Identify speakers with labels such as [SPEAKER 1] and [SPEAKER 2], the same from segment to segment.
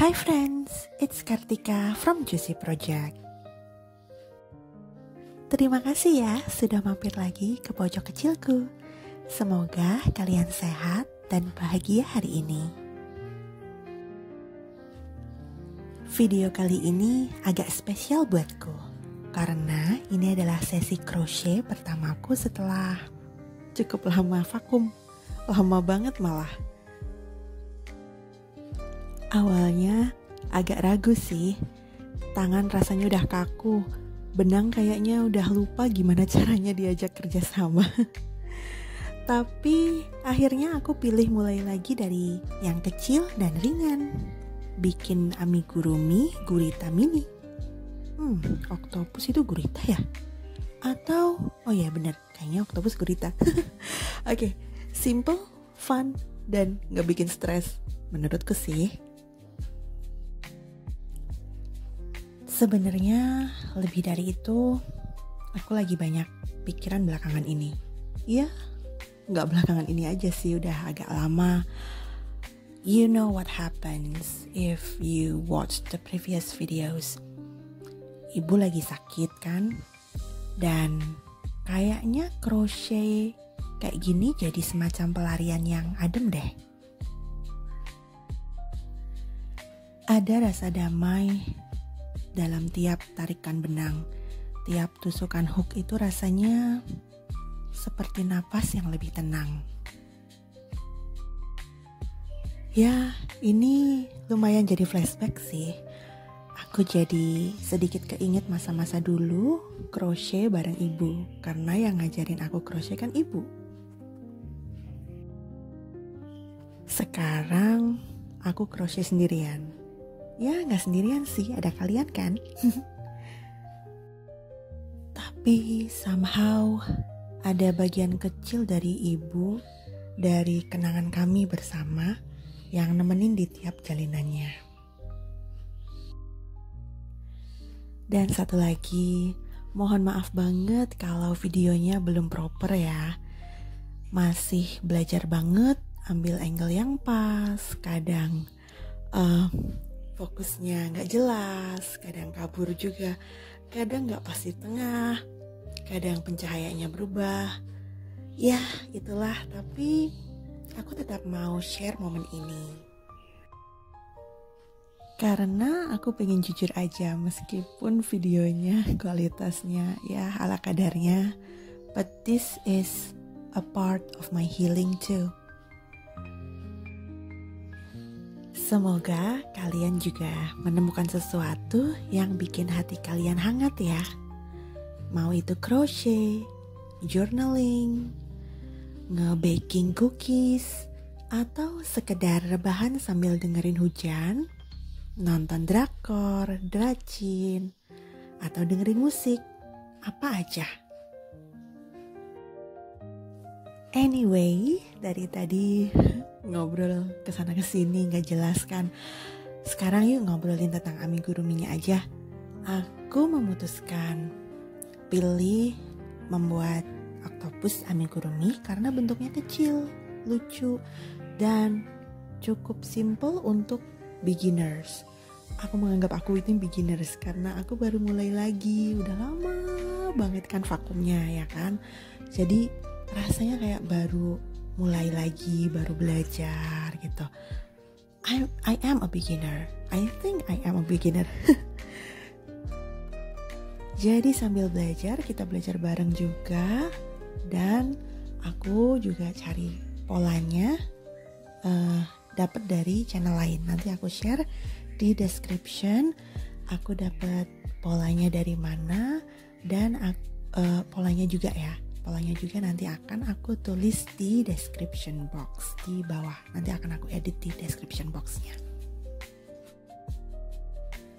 [SPEAKER 1] Hi friends, it's Kartika from Juicy Project. Terima kasih ya sudah mampir lagi ke pojok kecilku. Semoga kalian sehat dan bahagia hari ini. Video kali ini agak spesial buatku, karena ini adalah sesi crochet pertamaku setelah cukup lama vakum. Lama banget malah. Awalnya agak ragu sih, tangan rasanya udah kaku, benang kayaknya udah lupa gimana caranya diajak kerjasama. Tapi akhirnya aku pilih mulai lagi dari yang kecil dan ringan, bikin amigurumi gurita mini. Oktopus itu gurita ya? Atau, oh ya bener, kayaknya oktopus gurita. Oke, simple, fun, dan gak bikin stres, menurutku sih. Sebenarnya lebih dari itu, aku lagi banyak pikiran belakangan ini. Ya, nggak belakangan ini aja sih, udah agak lama. You know what happens if you watch the previous videos. Ibu lagi sakit kan? Dan kayaknya crochet kayak gini jadi semacam pelarian yang adem deh. Ada rasa damai dalam tiap tarikan benang, tiap tusukan hook itu rasanya seperti napas yang lebih tenang. Ya, ini lumayan jadi flashback sih. Aku jadi sedikit keinget masa-masa dulu crochet bareng ibu, karena yang ngajarin aku crochet kan ibu. Sekarang aku crochet sendirian. Ya gak sendirian sih, ada kalian kan? Tapi somehow ada bagian kecil dari ibu, dari kenangan kami bersama yang nemenin di tiap jalinannya. Dan satu lagi, mohon maaf banget kalau videonya belum proper ya. Masih belajar banget, ambil angle yang pas, kadang fokusnya nggak jelas, kadang kabur juga, kadang nggak pas di tengah, kadang pencahayaannya berubah. Ya itulah, tapi aku tetap mau share momen ini. Karena aku pengen jujur aja, meskipun videonya kualitasnya ya ala kadarnya, but this is a part of my healing too. Semoga kalian juga menemukan sesuatu yang bikin hati kalian hangat ya. Mau itu crochet, journaling, nge-baking cookies, atau sekedar rebahan sambil dengerin hujan, nonton drakor, dracin, atau dengerin musik, apa aja. Anyway, dari tadi ngobrol kesana kesini gak jelas kan. Sekarang yuk ngobrolin tentang amiguruminya aja. Aku memutuskan pilih membuat oktopus amigurumi karena bentuknya kecil, lucu, dan cukup simple untuk beginners. Aku menganggap aku itu beginners karena aku baru mulai lagi, udah lama banget kan vakumnya ya kan. Jadi rasanya kayak baru mulai lagi, baru belajar gitu. I am a beginner. I think I am a beginner. Jadi sambil belajar, kita belajar bareng juga. Dan aku juga cari polanya, dapat dari channel lain. Nanti aku share di description. Aku dapat polanya dari mana, dan polanya juga ya. Polanya juga nanti akan aku tulis di description box di bawah. Nanti akan aku edit di description boxnya.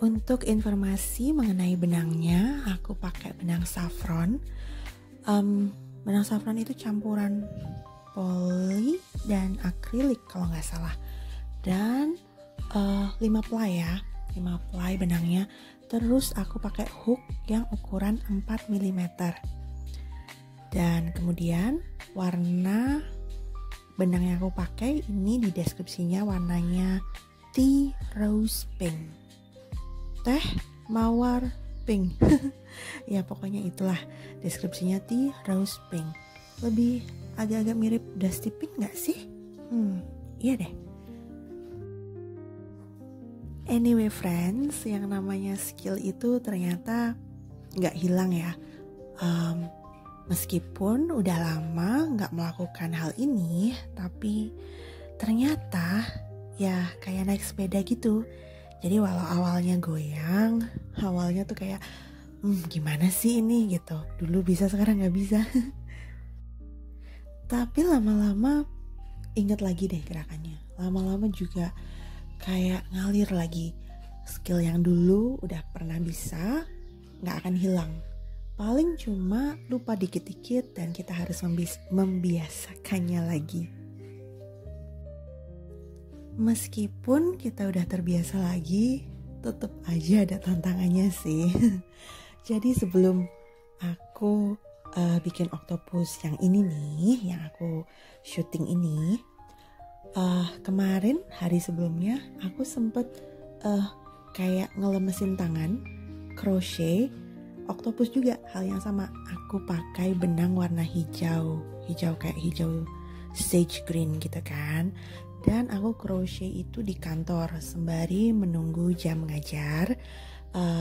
[SPEAKER 1] Untuk informasi mengenai benangnya, aku pakai benang saffron. Benang saffron itu campuran poli dan akrilik kalau nggak salah. Dan 5 ply ya, 5 ply benangnya. Terus aku pakai hook yang ukuran 4 mm. Dan kemudian warna benang yang aku pakai ini di deskripsinya warnanya tea rose pink. Teh mawar pink. Ya pokoknya itulah deskripsinya, tea rose pink. Lebih agak-agak mirip dusty pink gak sih? Iya deh. Anyway friends, yang namanya skill itu ternyata gak hilang ya. Meskipun udah lama gak melakukan hal ini, tapi ternyata ya kayak naik sepeda gitu. Jadi walau awalnya goyang, awalnya tuh kayak gimana sih ini gitu. Dulu bisa, sekarang gak bisa. Tapi lama-lama inget lagi deh gerakannya. Lama-lama juga kayak ngalir lagi. Skill yang dulu udah pernah bisa gak akan hilang. Paling cuma lupa dikit-dikit dan kita harus membiasakannya lagi. Meskipun kita udah terbiasa lagi, tetap aja ada tantangannya sih. Jadi sebelum aku bikin oktopus yang ini nih, yang aku syuting ini, kemarin hari sebelumnya aku sempet kayak ngelemesin tangan, crochet oktopus juga, hal yang sama. Aku pakai benang warna hijau kayak hijau sage green gitu kan. Dan aku crochet itu di kantor sembari menunggu jam ngajar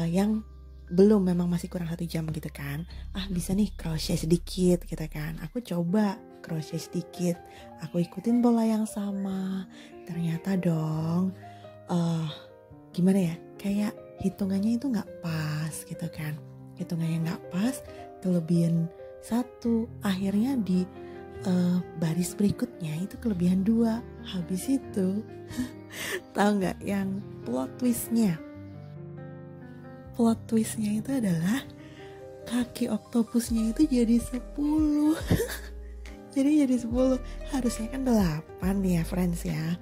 [SPEAKER 1] yang belum, memang masih kurang 1 jam gitu kan. Bisa nih crochet sedikit gitu kan. Aku coba crochet sedikit, aku ikutin pola yang sama. Ternyata dong gimana ya, kayak hitungannya itu gak pas gitu kan. Hitungannya gak pas, kelebihan 1, akhirnya di baris berikutnya itu kelebihan 2. Habis itu tahu nggak yang plot twistnya itu adalah kaki oktopusnya itu jadi 10. Jadi 10, harusnya kan 8 ya friends ya.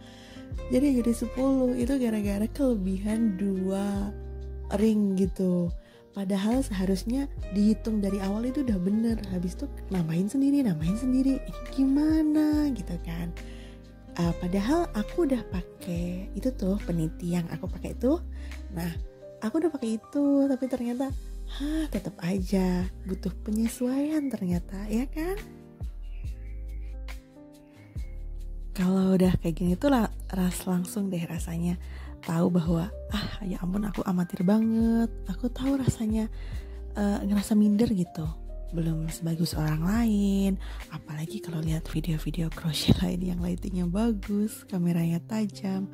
[SPEAKER 1] Jadi 10, itu gara-gara kelebihan 2 ring gitu. Padahal seharusnya dihitung dari awal itu udah bener. Habis itu nambahin sendiri. Ini gimana gitu kan. Padahal aku udah pakai itu tuh, peniti yang aku pakai itu. Nah, aku udah pakai itu, tapi ternyata tetap aja butuh penyesuaian ternyata, ya kan? Kalau udah kayak gini tuh langsung deh rasanya tahu bahwa ya ampun, aku amatir banget. Aku tahu rasanya ngerasa minder gitu, belum sebagus orang lain. Apalagi kalau lihat video-video crochet lain yang lightingnya bagus, kameranya tajam,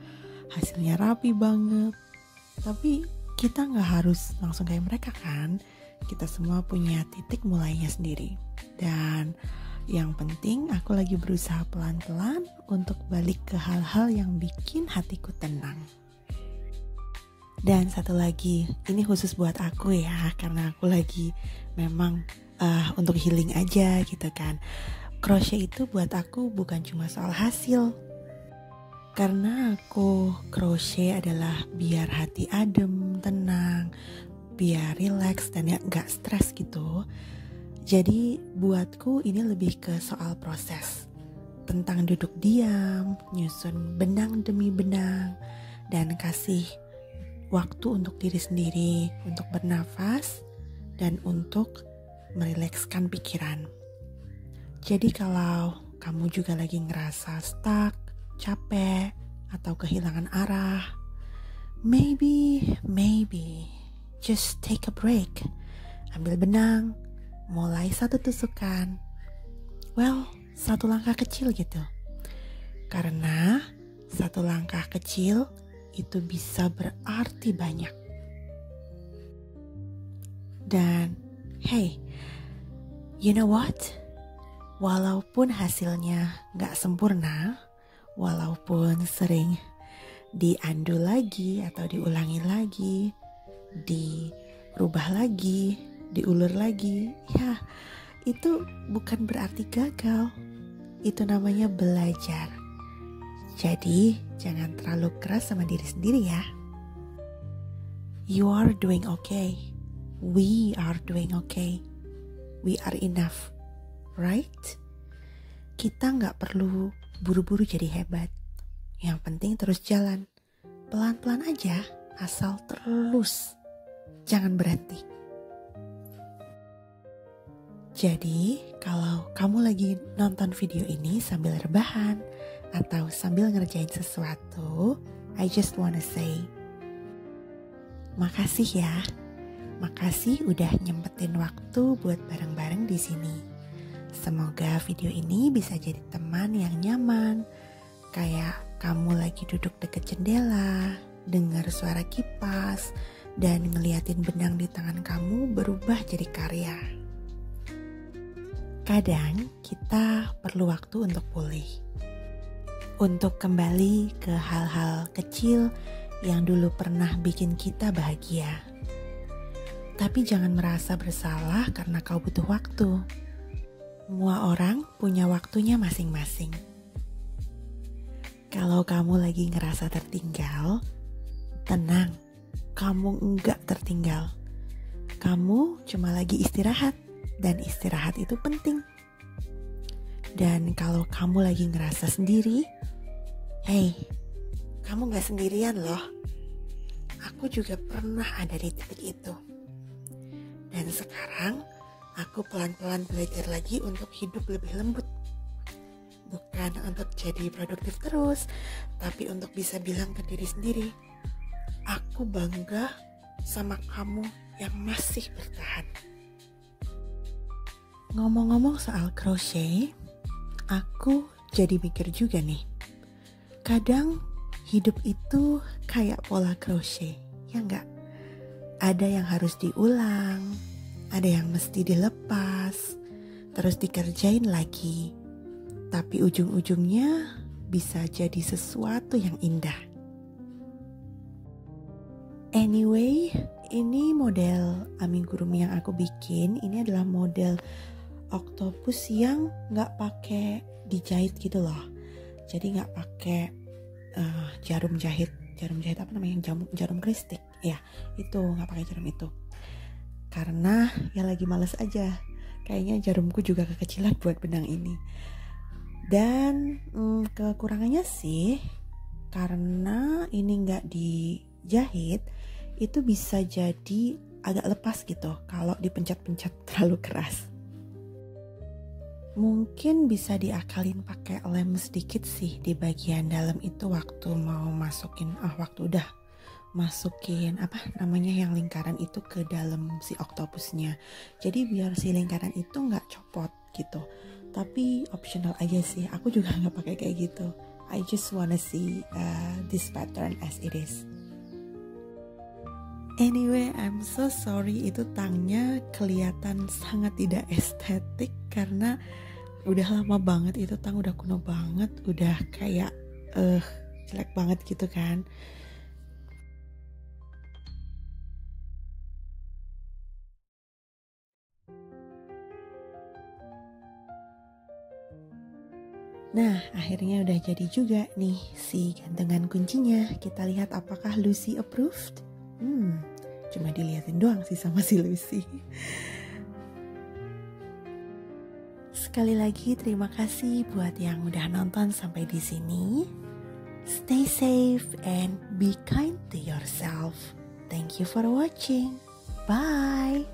[SPEAKER 1] hasilnya rapi banget. Tapi kita gak harus langsung kayak mereka kan. Kita semua punya titik mulainya sendiri. Dan yang penting aku lagi berusaha pelan-pelan untuk balik ke hal-hal yang bikin hatiku tenang. Dan satu lagi, ini khusus buat aku ya, karena aku lagi memang untuk healing aja gitu kan. Crochet itu buat aku bukan cuma soal hasil. Karena aku crochet adalah biar hati adem, tenang, biar relax dan ya gak stres gitu. Jadi buatku ini lebih ke soal proses. Tentang duduk diam, nyusun benang demi benang, dan kasih waktu untuk diri sendiri, untuk bernafas, dan untuk merilekskan pikiran. Jadi kalau kamu juga lagi ngerasa stuck, capek, atau kehilangan arah, maybe just take a break. Ambil benang, mulai 1 tusukan. Well, 1 langkah kecil gitu. Karena 1 langkah kecil itu bisa berarti banyak. Dan hey, you know what? Walaupun hasilnya gak sempurna, walaupun sering diundo lagi atau diulangi lagi, dirubah lagi, diulur lagi, ya itu bukan berarti gagal. Itu namanya belajar. Jadi jangan terlalu keras sama diri sendiri ya. You are doing okay. We are doing okay. We are enough, right? Kita gak perlu buru-buru jadi hebat. Yang penting terus jalan. pelan-pelan aja, asal terus, jangan berhenti. Jadi, kalau kamu lagi nonton video ini sambil rebahan atau sambil ngerjain sesuatu, I just wanna say, makasih ya. Makasih udah nyempetin waktu buat bareng-bareng di sini. Semoga video ini bisa jadi teman yang nyaman, kayak kamu lagi duduk deket jendela, dengar suara kipas, dan ngeliatin benang di tangan kamu berubah jadi karya. Kadang kita perlu waktu untuk pulih, untuk kembali ke hal-hal kecil yang dulu pernah bikin kita bahagia. Tapi jangan merasa bersalah karena kau butuh waktu. Semua orang punya waktunya masing-masing. Kalau kamu lagi ngerasa tertinggal, tenang, kamu enggak tertinggal. Kamu cuma lagi istirahat. Dan istirahat itu penting. Dan kalau kamu lagi ngerasa sendiri, hey, kamu gak sendirian loh. Aku juga pernah ada di titik itu. Dan sekarang aku pelan-pelan belajar lagi untuk hidup lebih lembut. Bukan untuk jadi produktif terus, tapi untuk bisa bilang ke diri sendiri, aku bangga sama kamu yang masih bertahan. Ngomong-ngomong soal crochet, aku jadi mikir juga nih. Kadang hidup itu kayak pola crochet, ya enggak? Ada yang harus diulang, ada yang mesti dilepas, terus dikerjain lagi. Tapi ujung-ujungnya bisa jadi sesuatu yang indah. Anyway, ini model amigurumi yang aku bikin. Ini adalah model oktopus yang nggak pakai dijahit gitu loh. Jadi nggak pakai jarum jahit apa namanya, jarum kristik ya, itu nggak pakai jarum itu karena ya lagi males aja. Kayaknya jarumku juga kekecilan buat benang ini. Dan kekurangannya sih karena ini nggak dijahit, itu bisa jadi agak lepas gitu kalau dipencet-pencet terlalu keras. Mungkin bisa diakalin pakai lem sedikit sih di bagian dalam itu waktu mau masukin, waktu udah masukin apa namanya yang lingkaran itu ke dalam si oktopusnya. Jadi biar si lingkaran itu nggak copot gitu. Tapi optional aja sih. Aku juga nggak pakai kayak gitu. I just wanna see this pattern as it is. Anyway, I'm so sorry itu tangnya kelihatan sangat tidak estetik karena udah lama banget itu tang, udah kuno banget, udah kayak jelek banget gitu kan. Nah, akhirnya udah jadi juga nih si gantungan kuncinya. Kita lihat apakah Lucy approved. Cuma dilihatin doang sih sama si Lucy. Sekali lagi terima kasih buat yang udah nonton sampai di sini. Stay safe and be kind to yourself. Thank you for watching. Bye.